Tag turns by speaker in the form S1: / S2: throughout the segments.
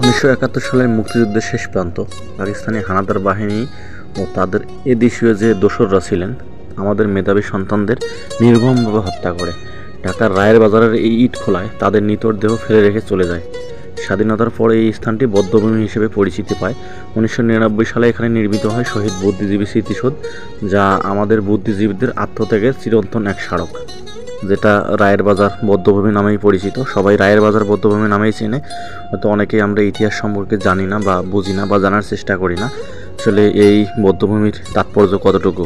S1: 1971 সালের মুক্তিযুদ্ধের শেষ প্রান্ত পাকিস্তানি হানাদার বাহিনী ও তাদের এদেশীয় যে দোসররা ছিলেন আমাদের মেধাবী সন্তানদের নির্মমভাবে হত্যা করে ঢাকার রায়ের বাজারের এই ইটখোলায় তাদের নিথর দেহ ফেলে রেখে চলে যায়। স্বাধীনতার পরে এই স্থানটি বধ্যভূমি হিসেবে পরিচিতি পায়। 1999 সালে এখানে নির্মিত হয় শহীদ বুদ্ধিজীবী স্মৃতিসৌধ, যা আমাদের বুদ্ধিজীবীদের আত্মত্যাগের চিরন্তন এক স্মারক, যেটা রায়ের বাজার বধ্যভূমি নামেই পরিচিত। সবাই রায়ের বাজার বধ্যভূমি নামেই চেনে, হয়তো অনেকেই আমরা ইতিহাস সম্পর্কে জানি না বা বুঝি না বা জানার চেষ্টা করি না আসলে এই বধ্যভূমির তাৎপর্য কতটুকু।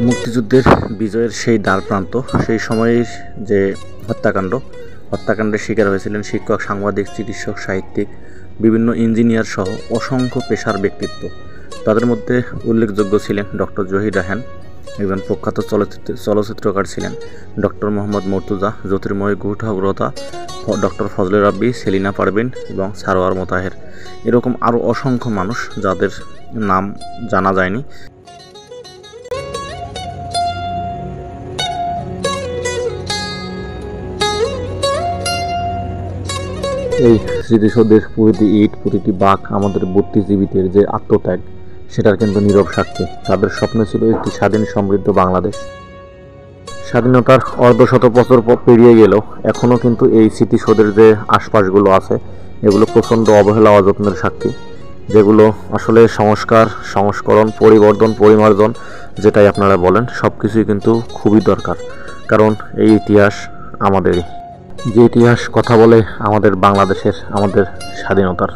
S1: মুক্তিযুদ্ধের বিজয়ের সেই দ্বারপ্রান্ত, সেই সময়ের যে হত্যাকাণ্ডের শিকার হয়েছিলেন শিক্ষক, সাংবাদিক, চিকিৎসক, সাহিত্যিক, বিভিন্ন ইঞ্জিনিয়ার সহ অসংখ্য পেশার ব্যক্তিত্ব। তাদের মধ্যে উল্লেখযোগ্য ছিলেন ডক্টর জহির রায়হান, একজন প্রখ্যাত চলচ্চিত্রকার ছিলেন, ডক্টর মোহাম্মদ মর্তুজা, জ্যোতির্ময় গুহঠাকুরতা, ডক্টর ফজলে রাব্বি, সেলিনা পারভিন এবং সারোয়ার মোতাহের। এরকম আরও অসংখ্য মানুষ যাদের নাম জানা যায়নি। এই স্মৃতিসৌধের প্রতিটি ইট, প্রতিটি বাঁক আমাদের বুদ্ধিজীবীদের যে আত্মত্যাগ, সেটার কিন্তু নীরব সাক্ষী। তাদের স্বপ্ন ছিল একটি স্বাধীন সমৃদ্ধ বাংলাদেশ। স্বাধীনতার অর্ধশত বছর পেরিয়ে গেলেও এখনও কিন্তু এই স্মৃতিসৌধের যে আশপাশগুলো আছে এগুলো প্রচণ্ড অবহেলা অযত্নের সাক্ষী, যেগুলো আসলে সংস্করণ, পরিবর্তন, পরিমার্জন যেটাই আপনারা বলেন, সব কিছুই কিন্তু খুবই দরকার। কারণ এই ইতিহাস আমাদেরই, যে ইতিহাস কথা বলে আমাদের বাংলাদেশের, আমাদের স্বাধীনতার।